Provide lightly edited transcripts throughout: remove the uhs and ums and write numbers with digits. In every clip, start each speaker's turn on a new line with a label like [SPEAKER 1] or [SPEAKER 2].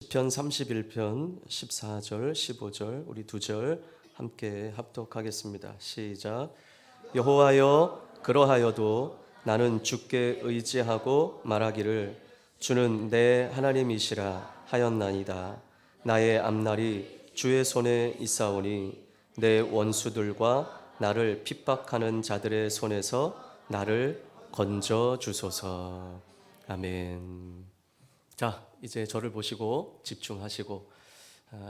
[SPEAKER 1] 시편 31편 14절 15절 우리 두 절 함께 합독하겠습니다. 시작. 여호와여 그러하여도 나는 주께 의지하고 말하기를 주는 내 하나님이시라 하였나이다. 나의 앞날이 주의 손에 있사오니 내 원수들과 나를 핍박하는 자들의 손에서 나를 건져 주소서. 아멘. 자, 이제 저를 보시고 집중하시고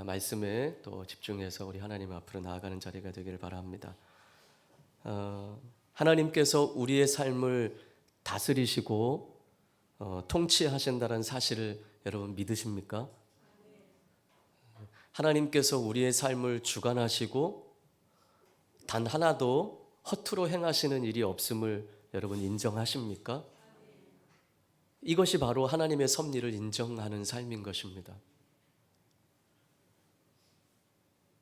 [SPEAKER 1] 말씀에 또 집중해서 우리 하나님 앞으로 나아가는 자리가 되길 바랍니다. 하나님께서 우리의 삶을 다스리시고 통치하신다는 사실을 여러분 믿으십니까? 하나님께서 우리의 삶을 주관하시고 단 하나도 허투루 행하시는 일이 없음을 여러분 인정하십니까? 이것이 바로 하나님의 섭리를 인정하는 삶인 것입니다.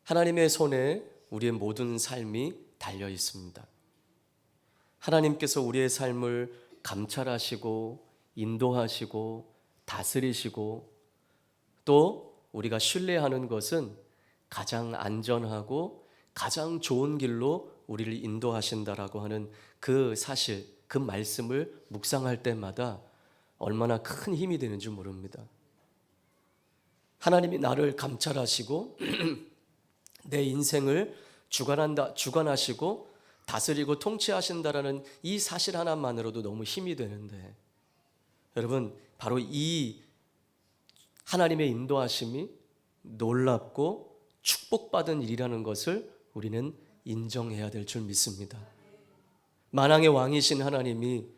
[SPEAKER 1] 하나님의 손에 우리의 모든 삶이 달려 있습니다. 하나님께서 우리의 삶을 감찰하시고 인도하시고 다스리시고 또 우리가 신뢰하는 것은 가장 안전하고 가장 좋은 길로 우리를 인도하신다라고 하는 그 사실, 그 말씀을 묵상할 때마다 얼마나 큰 힘이 되는지 모릅니다. 하나님이 나를 감찰하시고 내 인생을 주관하시고 다스리고 통치하신다라는 이 사실 하나만으로도 너무 힘이 되는데, 여러분 바로 이 하나님의 인도하심이 놀랍고 축복받은 일이라는 것을 우리는 인정해야 될 줄 믿습니다. 만왕의 왕이신 하나님이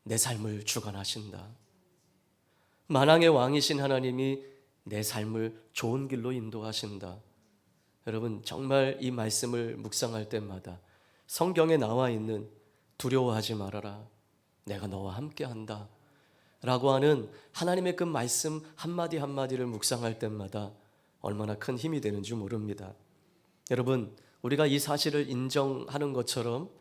[SPEAKER 1] 내 삶을 주관하신다. 만왕의 왕이신 하나님이 내 삶을 좋은 길로 인도하신다. 여러분 정말 이 말씀을 묵상할 때마다 성경에 나와 있는 두려워하지 말아라, 내가 너와 함께한다 라고 하는 하나님의 그 말씀 한마디 한마디를 묵상할 때마다 얼마나 큰 힘이 되는지 모릅니다. 여러분 우리가 이 사실을 인정하는 것처럼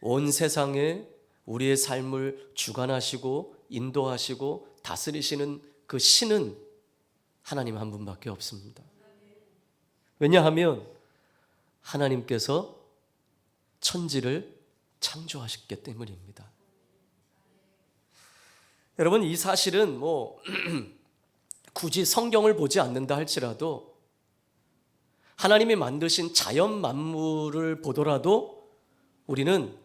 [SPEAKER 1] 온 세상에 우리의 삶을 주관하시고 인도하시고 다스리시는 그 신은 하나님 한 분밖에 없습니다. 왜냐하면 하나님께서 천지를 창조하셨기 때문입니다. 여러분 이 사실은 굳이 성경을 보지 않는다 할지라도 하나님이 만드신 자연 만물을 보더라도 우리는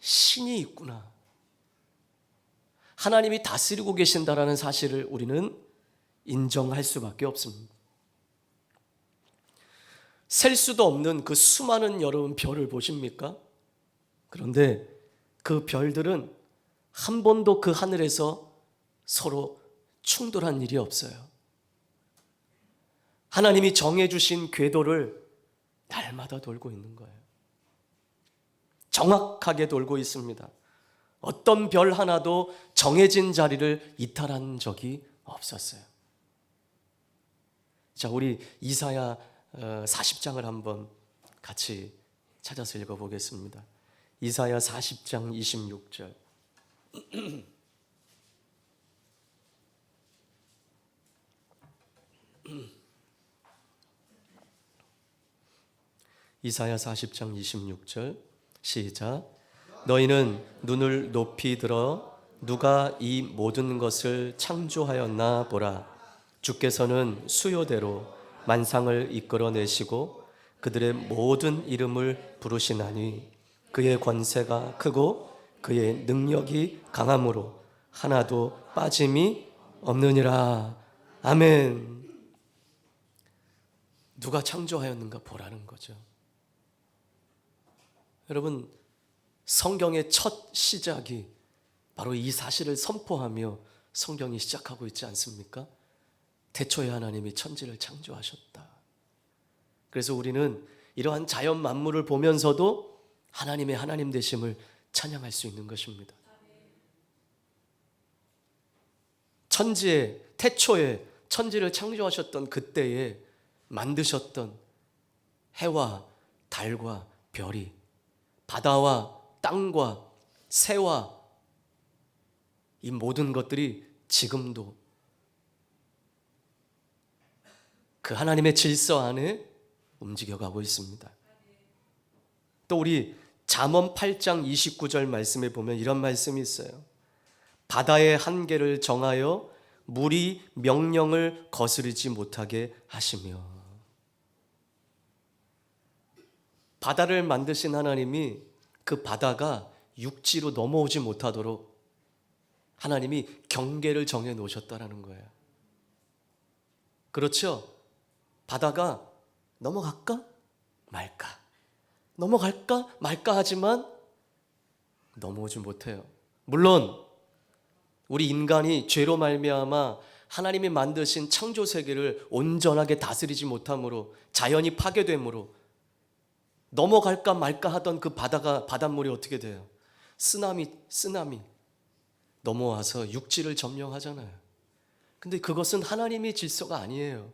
[SPEAKER 1] 신이 있구나, 하나님이 다스리고 계신다라는 사실을 우리는 인정할 수밖에 없습니다. 셀 수도 없는 그 수많은 여러분 별을 보십니까? 그런데 그 별들은 한 번도 그 하늘에서 서로 충돌한 일이 없어요. 하나님이 정해주신 궤도를 날마다 돌고 있는 거예요. 정확하게 돌고 있습니다. 어떤 별 하나도 정해진 자리를 이탈한 적이 없었어요. 자, 우리 이사야 40장을 한번 같이 찾아서 읽어보겠습니다. 이사야 40장 26절. 이사야 40장 26절 시작. 너희는 눈을 높이 들어 누가 이 모든 것을 창조하였나 보라. 주께서는 수요대로 만상을 이끌어내시고 그들의 모든 이름을 부르시나니 그의 권세가 크고 그의 능력이 강함으로 하나도 빠짐이 없느니라. 아멘. 누가 창조하였는가 보라는 거죠. 여러분 성경의 첫 시작이 바로 이 사실을 선포하며 성경이 시작하고 있지 않습니까? 태초에 하나님이 천지를 창조하셨다. 그래서 우리는 이러한 자연 만물을 보면서도 하나님의 하나님 되심을 찬양할 수 있는 것입니다. 천지에 태초에 천지를 창조하셨던 그때에 만드셨던 해와 달과 별이, 바다와 땅과 새와 이 모든 것들이 지금도 그 하나님의 질서 안에 움직여가고 있습니다. 또 우리 잠언 8장 29절 말씀에 보면 이런 말씀이 있어요. 바다의 한계를 정하여 물이 명령을 거스르지 못하게 하시며. 바다를 만드신 하나님이 그 바다가 육지로 넘어오지 못하도록 하나님이 경계를 정해 놓으셨다라는 거예요. 그렇죠? 바다가 넘어갈까 말까, 넘어갈까 말까 하지만 넘어오지 못해요. 물론 우리 인간이 죄로 말미암아 하나님이 만드신 창조 세계를 온전하게 다스리지 못함으로, 자연이 파괴됨으로 넘어갈까 말까 하던 그 바닷물이 어떻게 돼요? 쓰나미 넘어와서 육지를 점령하잖아요. 근데 그것은 하나님의 질서가 아니에요.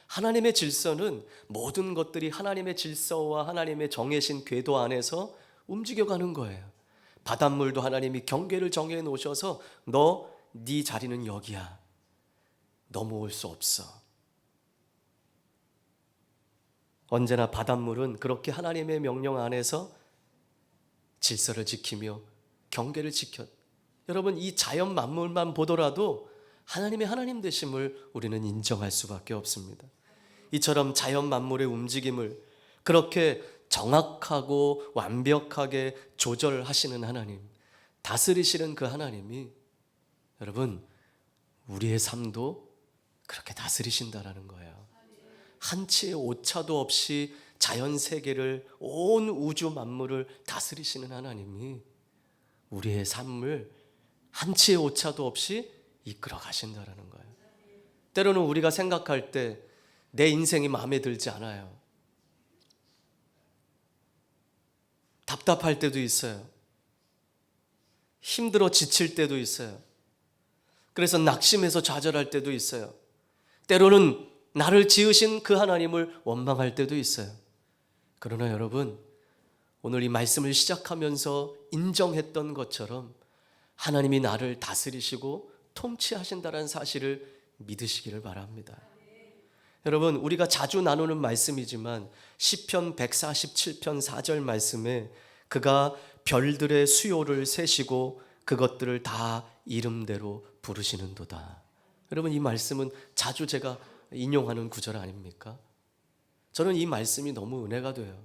[SPEAKER 1] 하나님의 질서는 모든 것들이 하나님의 질서와 하나님의 정해진 궤도 안에서 움직여가는 거예요. 바닷물도 하나님이 경계를 정해 놓으셔서 네 자리는 여기야. 넘어올 수 없어. 언제나 바닷물은 그렇게 하나님의 명령 안에서 질서를 지키며 경계를 지켜. 여러분, 이 자연 만물만 보더라도 하나님의 하나님 되심을 우리는 인정할 수밖에 없습니다. 이처럼 자연 만물의 움직임을 그렇게 정확하고 완벽하게 조절하시는 하나님, 다스리시는 그 하나님이 여러분 우리의 삶도 그렇게 다스리신다라는 거예요. 한치의 오차도 없이 자연 세계를, 온 우주 만물을 다스리시는 하나님이 우리의 삶을 한치의 오차도 없이 이끌어 가신다라는 거예요. 때로는 우리가 생각할 때 내 인생이 마음에 들지 않아요. 답답할 때도 있어요. 힘들어 지칠 때도 있어요. 그래서 낙심해서 좌절할 때도 있어요. 때로는 나를 지으신 그 하나님을 원망할 때도 있어요. 그러나 여러분, 오늘 이 말씀을 시작하면서 인정했던 것처럼 하나님이 나를 다스리시고 통치하신다는 사실을 믿으시기를 바랍니다. 여러분, 우리가 자주 나누는 말씀이지만 시편 147편 4절 말씀에 그가 별들의 수요를 세시고 그것들을 다 이름대로 부르시는도다. 여러분, 이 말씀은 자주 제가 인용하는 구절 아닙니까? 저는 이 말씀이 너무 은혜가 돼요.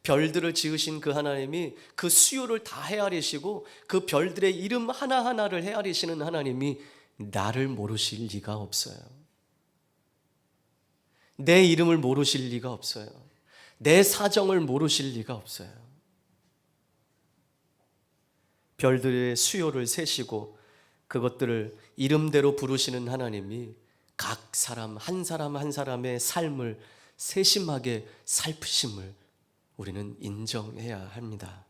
[SPEAKER 1] 별들을 지으신 그 하나님이 그 수요를 다 헤아리시고 그 별들의 이름 하나하나를 헤아리시는 하나님이 나를 모르실 리가 없어요. 내 이름을 모르실 리가 없어요. 내 사정을 모르실 리가 없어요. 별들의 수요를 세시고 그것들을 이름대로 부르시는 하나님이 각 사람 한 사람의 삶을 세심하게 살피심을 우리는 인정해야 합니다.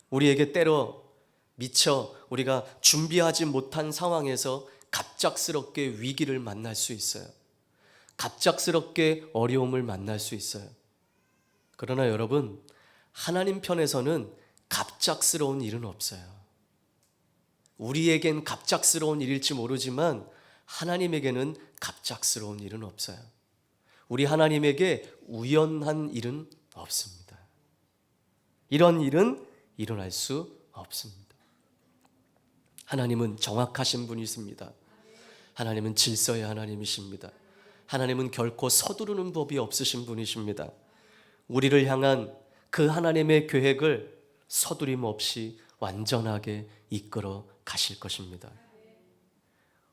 [SPEAKER 1] 우리에게 때로 미처 우리가 준비하지 못한 상황에서 갑작스럽게 위기를 만날 수 있어요. 갑작스럽게 어려움을 만날 수 있어요. 그러나 여러분, 하나님 편에서는 갑작스러운 일은 없어요. 우리에겐 갑작스러운 일일지 모르지만 하나님에게는 갑작스러운 일은 없어요. 우리 하나님에게 우연한 일은 없습니다. 이런 일은 일어날 수 없습니다. 하나님은 정확하신 분이십니다. 하나님은 질서의 하나님이십니다. 하나님은 결코 서두르는 법이 없으신 분이십니다. 우리를 향한 그 하나님의 계획을 서두림 없이 완전하게 이끌어 가실 것입니다.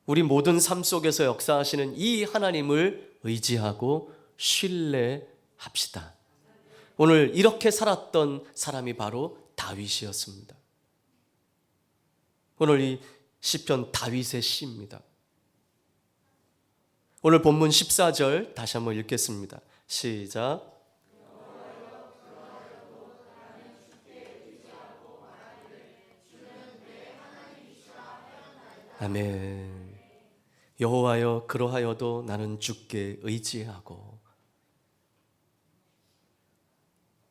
[SPEAKER 1] 우리 모든 삶 속에서 역사하시는 이 하나님을 의지하고 신뢰합시다. 오늘 이렇게 살았던 사람이 바로 다윗이었습니다. 오늘 이 시편 다윗의 시입니다. 오늘 본문 14절 다시 한번 읽겠습니다. 시작. 아멘. 여호와여, 그러하여도 나는 주께 의지하고.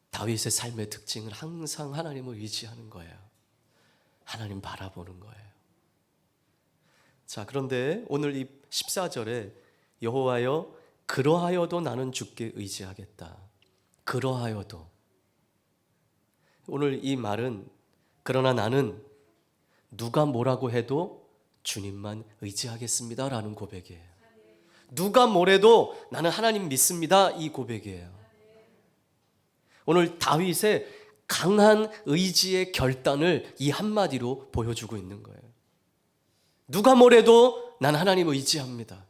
[SPEAKER 1] 다윗의 삶의 특징은 항상 하나님을 의지하는 거예요. 하나님 바라보는 거예요. 자, 그런데 오늘 이 14절에 여호와여 그러하여도 나는 주께 의지하겠다. 그러하여도. 오늘 이 말은 그러나 나는 누가 뭐라고 해도 주님만 의지하겠습니다 라는 고백이에요. 누가 뭐래도 나는 하나님 믿습니다, 이 고백이에요. 오늘 다윗의 강한 의지의 결단을 이 한마디로 보여주고 있는 거예요. 누가 뭐래도 난 하나님 의지합니다.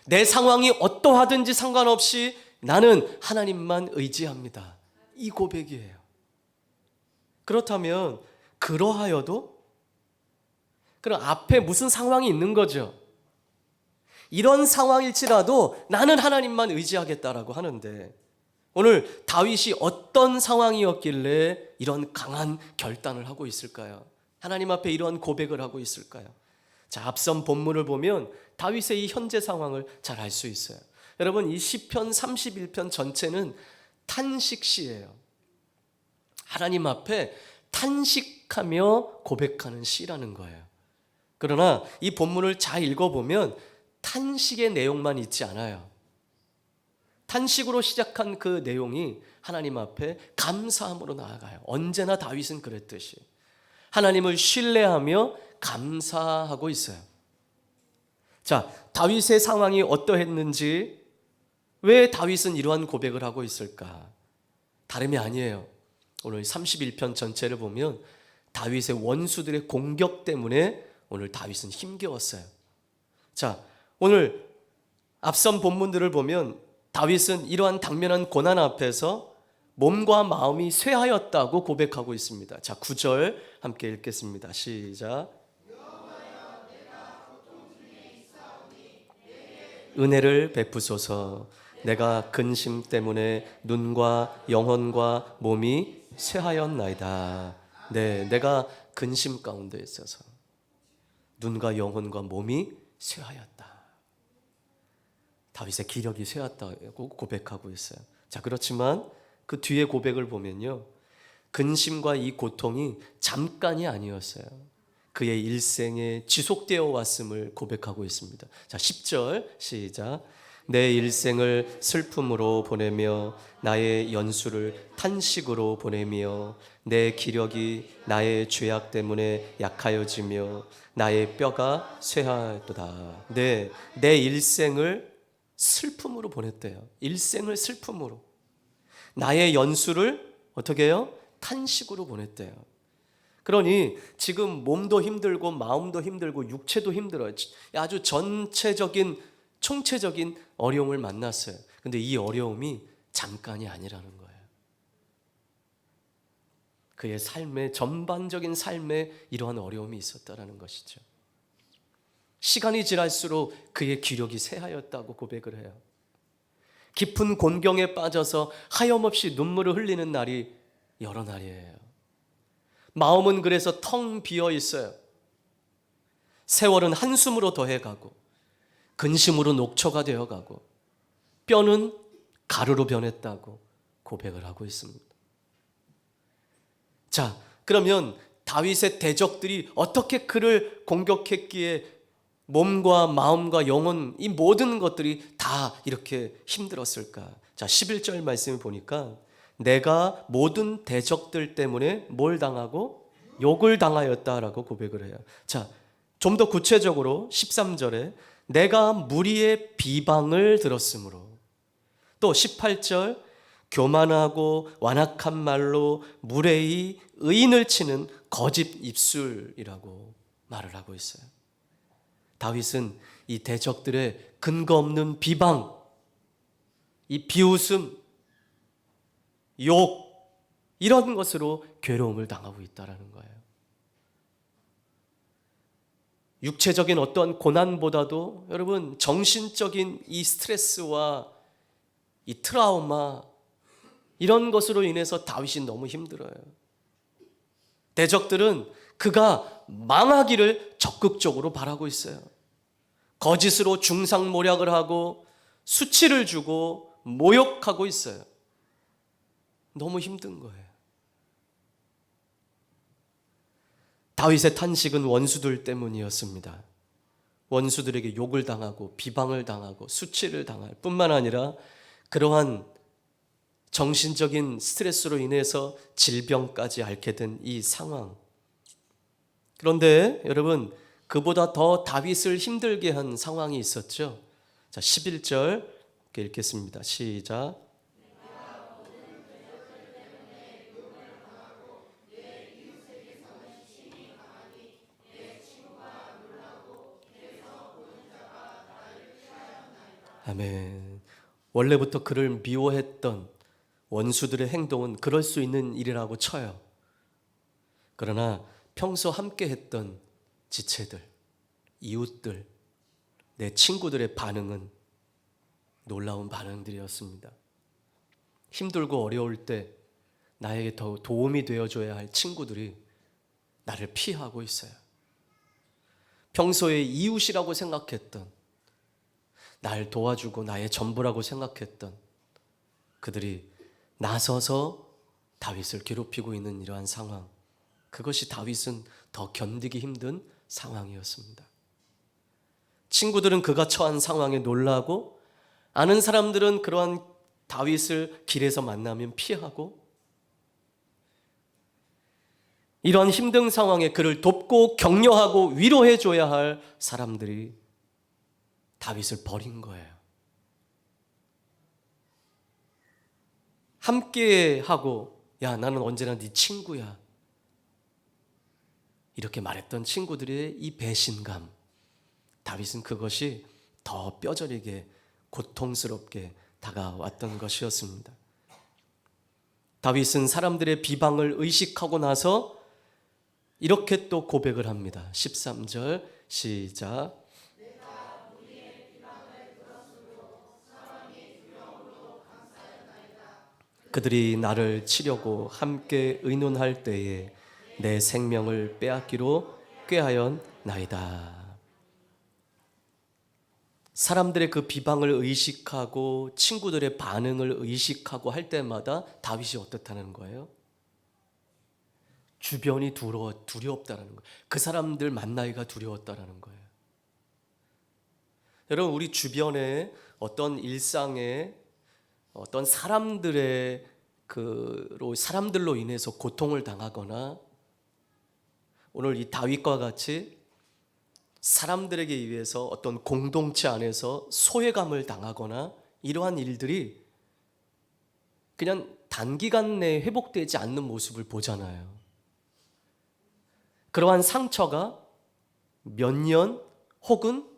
[SPEAKER 1] 내 상황이 어떠하든지 상관없이 나는 하나님만 의지합니다, 이 고백이에요. 그렇다면 그러하여도, 그럼 앞에 무슨 상황이 있는 거죠? 이런 상황일지라도 나는 하나님만 의지하겠다라고 하는데, 오늘 다윗이 어떤 상황이었길래 이런 강한 결단을 하고 있을까요? 하나님 앞에 이러한 고백을 하고 있을까요? 자, 앞선 본문을 보면 다윗의 이 현재 상황을 잘 알 수 있어요. 여러분, 이 시편 31편 전체는 탄식시예요. 하나님 앞에 탄식하며 고백하는 시라는 거예요. 그러나 이 본문을 잘 읽어보면 탄식의 내용만 있지 않아요. 탄식으로 시작한 그 내용이 하나님 앞에 감사함으로 나아가요. 언제나 다윗은 그랬듯이 하나님을 신뢰하며 감사하고 있어요. 자, 다윗의 상황이 어떠했는지, 왜 다윗은 이러한 고백을 하고 있을까? 다름이 아니에요. 오늘 31편 전체를 보면 다윗의 원수들의 공격 때문에 오늘 다윗은 힘겨웠어요. 자, 오늘 앞선 본문들을 보면 다윗은 이러한 당면한 고난 앞에서 몸과 마음이 쇠하였다고 고백하고 있습니다. 자, 9절 함께 읽겠습니다. 시작. 은혜를 베푸소서. 내가 근심 때문에 눈과 영혼과 몸이 쇠하였나이다. 네, 내가 근심 가운데 있어서 눈과 영혼과 몸이 쇠하였다. 다윗의 기력이 쇠했다고 고백하고 있어요. 자, 그렇지만 그 뒤에 고백을 보면요, 근심과 이 고통이 잠깐이 아니었어요. 그의 일생에 지속되어 왔음을 고백하고 있습니다. 자, 10절 시작. 내 일생을 슬픔으로 보내며 나의 연수를 탄식으로 보내며 내 기력이 나의 죄악 때문에 약하여지며 나의 뼈가 쇠하였도다. 네, 내 일생을 슬픔으로 보냈대요. 일생을 슬픔으로. 나의 연수를 어떻게 해요? 탄식으로 보냈대요. 그러니 지금 몸도 힘들고 마음도 힘들고 육체도 힘들어요. 아주 전체적인 총체적인 어려움을 만났어요. 근데 이 어려움이 잠깐이 아니라는 거예요. 그의 삶의 전반적인 삶에 이러한 어려움이 있었다라는 것이죠. 시간이 지날수록 그의 기력이 쇠하였다고 고백을 해요. 깊은 곤경에 빠져서 하염없이 눈물을 흘리는 날이 여러 날이에요. 마음은 그래서 텅 비어 있어요. 세월은 한숨으로 더해가고 근심으로 녹초가 되어가고 뼈는 가루로 변했다고 고백을 하고 있습니다. 자, 그러면 다윗의 대적들이 어떻게 그를 공격했기에 몸과 마음과 영혼, 이 모든 것들이 다 이렇게 힘들었을까? 자, 11절 말씀을 보니까 내가 모든 대적들 때문에 뭘 당하고? 욕을 당하였다라고 고백을 해요. 자, 좀 더 구체적으로 13절에 내가 무리의 비방을 들었으므로, 또 18절 교만하고 완악한 말로 무례히 의인을 치는 거짓 입술이라고 말을 하고 있어요. 다윗은 이 대적들의 근거 없는 비방, 이 비웃음, 욕, 이런 것으로 괴로움을 당하고 있다는 거예요. 육체적인 어떠한 고난보다도 여러분, 정신적인 이 스트레스와 이 트라우마, 이런 것으로 인해서 다윗이 너무 힘들어요. 대적들은 그가 망하기를 적극적으로 바라고 있어요. 거짓으로 중상모략을 하고 수치를 주고 모욕하고 있어요. 너무 힘든 거예요. 다윗의 탄식은 원수들 때문이었습니다. 원수들에게 욕을 당하고 비방을 당하고 수치를 당할 뿐만 아니라 그러한 정신적인 스트레스로 인해서 질병까지 앓게 된 이 상황. 그런데 여러분, 그보다 더 다윗을 힘들게 한 상황이 있었죠. 자, 11절 읽겠습니다. 시작. 아멘. 원래부터 그를 미워했던 원수들의 행동은 그럴 수 있는 일이라고 쳐요. 그러나 평소 함께 했던 지체들, 이웃들, 내 친구들의 반응은 놀라운 반응들이었습니다. 힘들고 어려울 때 나에게 더 도움이 되어줘야 할 친구들이 나를 피하고 있어요. 평소에 이웃이라고 생각했던, 날 도와주고 나의 전부라고 생각했던 그들이 나서서 다윗을 괴롭히고 있는 이러한 상황, 그것이 다윗은 더 견디기 힘든 상황이었습니다. 친구들은 그가 처한 상황에 놀라고, 아는 사람들은 그러한 다윗을 길에서 만나면 피하고, 이러한 힘든 상황에 그를 돕고 격려하고 위로해 줘야 할 사람들이 다윗을 버린 거예요. 함께 하고, 야, 나는 언제나 네 친구야, 이렇게 말했던 친구들의 이 배신감, 다윗은 그것이 더 뼈저리게 고통스럽게 다가왔던 것이었습니다. 다윗은 사람들의 비방을 의식하고 나서 이렇게 또 고백을 합니다. 13절 시작. 그들이 나를 치려고 함께 의논할 때에 내 생명을 빼앗기로 꾀하였나이다. 사람들의 그 비방을 의식하고 친구들의 반응을 의식하고 할 때마다 다윗이 어떻다는 거예요? 주변이 두렵다는 거예요. 그 사람들 만나기가 두려웠다는 거예요. 여러분, 우리 주변에 어떤 일상에 어떤 사람들로 인해서 고통을 당하거나, 오늘 이 다윗과 같이 사람들에게 의해서 어떤 공동체 안에서 소외감을 당하거나, 이러한 일들이 그냥 단기간 내에 회복되지 않는 모습을 보잖아요. 그러한 상처가 몇 년 혹은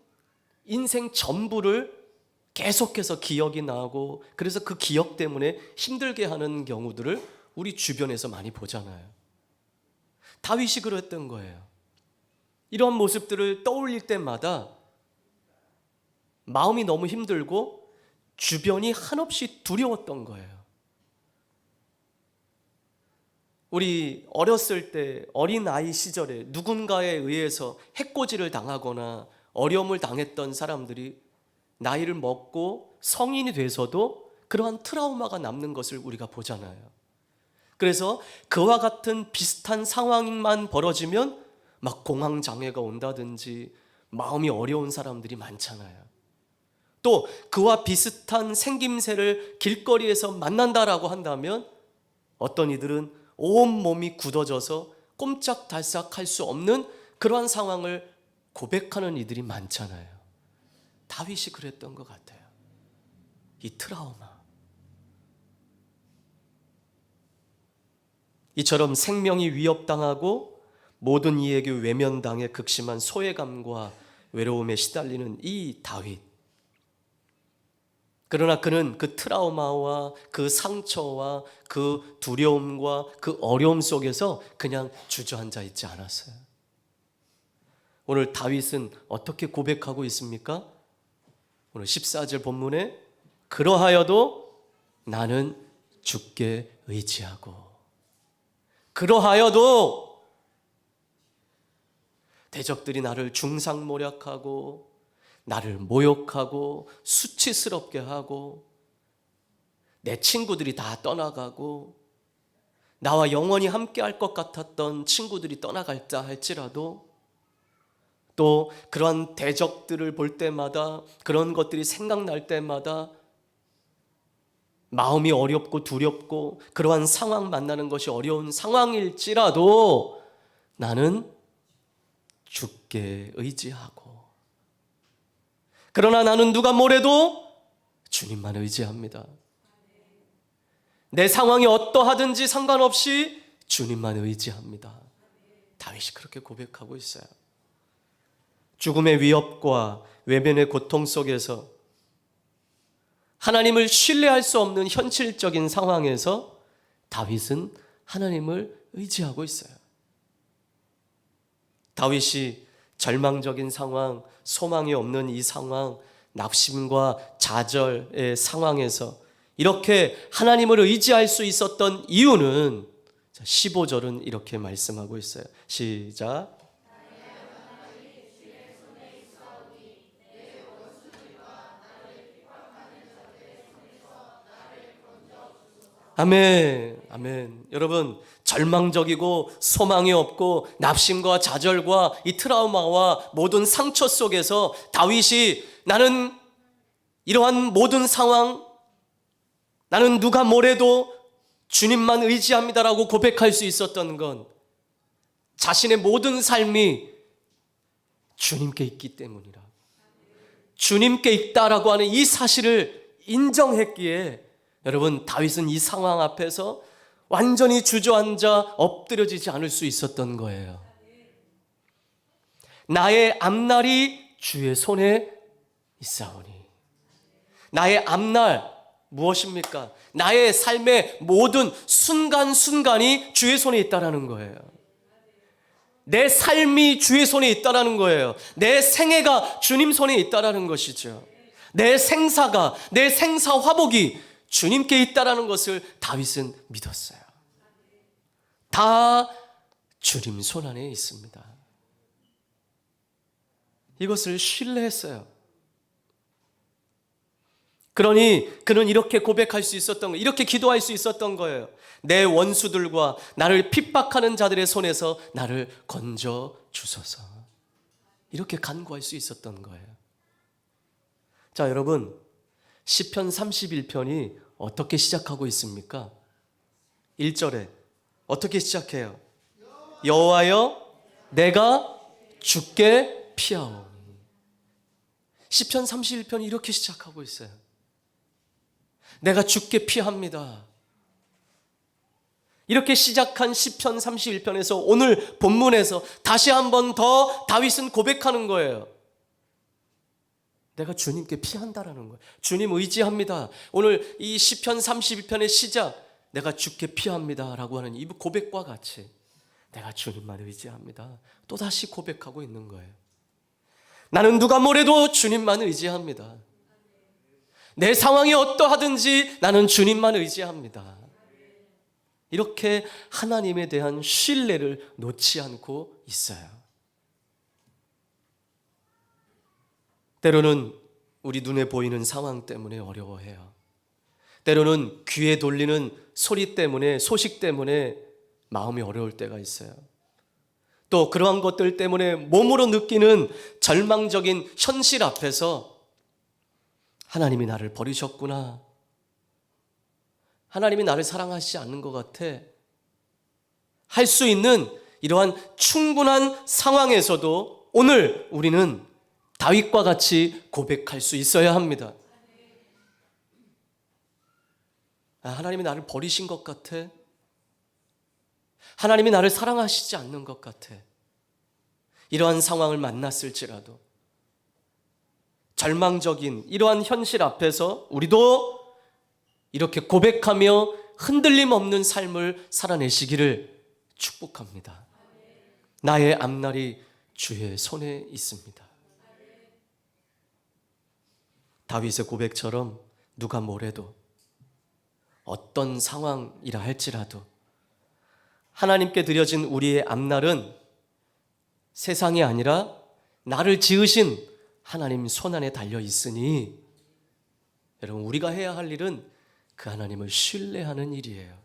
[SPEAKER 1] 인생 전부를 계속해서 기억이 나고, 그래서 그 기억 때문에 힘들게 하는 경우들을 우리 주변에서 많이 보잖아요. 다윗이 그랬던 거예요. 이러한 모습들을 떠올릴 때마다 마음이 너무 힘들고 주변이 한없이 두려웠던 거예요. 우리 어렸을 때, 어린아이 시절에 누군가에 의해서 해코지를 당하거나 어려움을 당했던 사람들이 나이를 먹고 성인이 돼서도 그러한 트라우마가 남는 것을 우리가 보잖아요. 그래서 그와 같은 비슷한 상황만 벌어지면 막 공황장애가 온다든지 마음이 어려운 사람들이 많잖아요. 또 그와 비슷한 생김새를 길거리에서 만난다라고 한다면 어떤 이들은 온몸이 굳어져서 꼼짝달싹 할 수 없는 그러한 상황을 고백하는 이들이 많잖아요. 다윗이 그랬던 것 같아요. 이 트라우마. 이처럼 생명이 위협당하고 모든 이에게 외면당해 극심한 소외감과 외로움에 시달리는 이 다윗. 그러나 그는 그 트라우마와 그 상처와 그 두려움과 그 어려움 속에서 그냥 주저앉아 있지 않았어요. 오늘 다윗은 어떻게 고백하고 있습니까? 오늘 14절 본문에 그러하여도 나는 주께 의지하고, 그러하여도 대적들이 나를 중상모략하고 나를 모욕하고 수치스럽게 하고 내 친구들이 다 떠나가고 나와 영원히 함께 할 것 같았던 친구들이 떠나갈자 할지라도 또 그러한 대적들을 볼 때마다, 그런 것들이 생각날 때마다 마음이 어렵고 두렵고 그러한 상황 만나는 것이 어려운 상황일지라도 나는 주께 의지하고, 그러나 나는 누가 뭐래도 주님만 의지합니다. 내 상황이 어떠하든지 상관없이 주님만 의지합니다. 다윗이 그렇게 고백하고 있어요. 죽음의 위협과 외면의 고통 속에서, 하나님을 신뢰할 수 없는 현실적인 상황에서 다윗은 하나님을 의지하고 있어요. 다윗이 절망적인 상황, 소망이 없는 이 상황, 낙심과 좌절의 상황에서 이렇게 하나님을 의지할 수 있었던 이유는 15절은 이렇게 말씀하고 있어요. 시작. 아멘, 아멘. 여러분, 절망적이고 소망이 없고 낙심과 좌절과 이 트라우마와 모든 상처 속에서 다윗이 나는 이러한 모든 상황, 나는 누가 뭐래도 주님만 의지합니다라고 고백할 수 있었던 건 자신의 모든 삶이 주님께 있기 때문이라. 주님께 있다라고 하는 이 사실을 인정했기에 여러분, 다윗은 이 상황 앞에서 완전히 주저앉아 엎드려지지 않을 수 있었던 거예요. 나의 앞날이 주의 손에 있사오니. 나의 앞날 무엇입니까? 나의 삶의 모든 순간순간이 주의 손에 있다라는 거예요. 내 삶이 주의 손에 있다라는 거예요. 내 생애가 주님 손에 있다라는 것이죠. 내 생사가, 내 생사 화복이 주님께 있다라는 것을 다윗은 믿었어요. 다 주님 손 안에 있습니다. 이것을 신뢰했어요. 그러니 그는 이렇게 고백할 수 있었던 거예요. 이렇게 기도할 수 있었던 거예요. 내 원수들과 나를 핍박하는 자들의 손에서 나를 건져 주소서. 이렇게 간구할 수 있었던 거예요. 자, 여러분, 시편 31편이 어떻게 시작하고 있습니까? 1절에 어떻게 시작해요? 여호와여, 내가 주께 피하오니. 시편 31편이 이렇게 시작하고 있어요. 내가 주께 피합니다. 이렇게 시작한 시편 31편에서 오늘 본문에서 다시 한 번 더 다윗은 고백하는 거예요. 내가 주님께 피한다라는 거예요. 주님 의지합니다. 오늘 이 시편 31편의 시작, 내가 주께 피합니다라고 하는 이 고백과 같이 내가 주님만 의지합니다. 또다시 고백하고 있는 거예요. 나는 누가 뭐래도 주님만 의지합니다. 내 상황이 어떠하든지 나는 주님만 의지합니다. 이렇게 하나님에 대한 신뢰를 놓지 않고 있어요. 때로는 우리 눈에 보이는 상황 때문에 어려워해요. 때로는 귀에 돌리는 소리 때문에, 소식 때문에 마음이 어려울 때가 있어요. 또 그러한 것들 때문에 몸으로 느끼는 절망적인 현실 앞에서 하나님이 나를 버리셨구나, 하나님이 나를 사랑하시지 않는 것 같아 할 수 있는 이러한 충분한 상황에서도 오늘 우리는 다윗과 같이 고백할 수 있어야 합니다. 하나님이 나를 버리신 것 같아, 하나님이 나를 사랑하시지 않는 것 같아. 이러한 상황을 만났을지라도, 절망적인 이러한 현실 앞에서 우리도 이렇게 고백하며 흔들림 없는 삶을 살아내시기를 축복합니다. 나의 앞날이 주의 손에 있습니다. 다윗의 고백처럼 누가 뭐래도, 어떤 상황이라 할지라도 하나님께 드려진 우리의 앞날은 세상이 아니라 나를 지으신 하나님 손안에 달려 있으니, 여러분, 우리가 해야 할 일은 그 하나님을 신뢰하는 일이에요.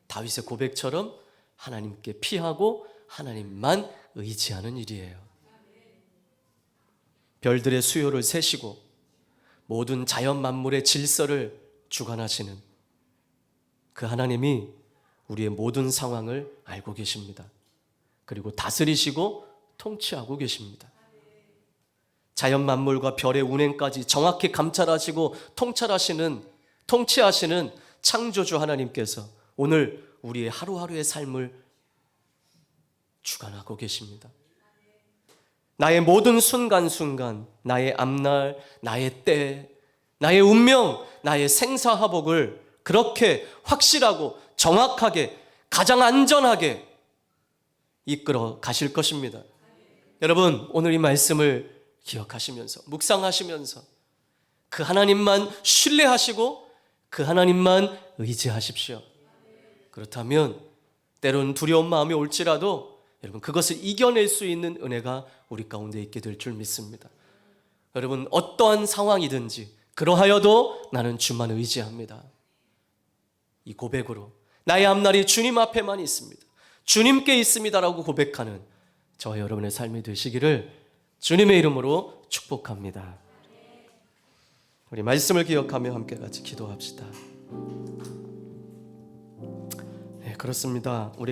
[SPEAKER 1] 다윗의 고백처럼 하나님께 피하고 하나님만 의지하는 일이에요. 별들의 수요를 세시고 모든 자연 만물의 질서를 주관하시는 그 하나님이 우리의 모든 상황을 알고 계십니다. 그리고 다스리시고 통치하고 계십니다. 자연 만물과 별의 운행까지 정확히 감찰하시고 통치하시는 창조주 하나님께서 오늘 우리의 하루하루의 삶을 주관하고 계십니다. 나의 모든 순간순간, 나의 앞날, 나의 때, 나의 운명, 나의 생사화복을 그렇게 확실하고 정확하게 가장 안전하게 이끌어 가실 것입니다. 여러분, 오늘 이 말씀을 기억하시면서 묵상하시면서 그 하나님만 신뢰하시고 그 하나님만 의지하십시오. 그렇다면 때론 두려운 마음이 올지라도 여러분 그것을 이겨낼 수 있는 은혜가 우리 가운데 있게 될 줄 믿습니다. 여러분 어떠한 상황이든지 그러하여도 나는 주만 의지합니다. 이 고백으로 나의 앞날이 주님 앞에만 있습니다. 주님께 있습니다라고 고백하는 저와 여러분의 삶이 되시기를 주님의 이름으로 축복합니다. 우리 말씀을 기억하며 함께 같이 기도합시다. 네, 그렇습니다. 우리가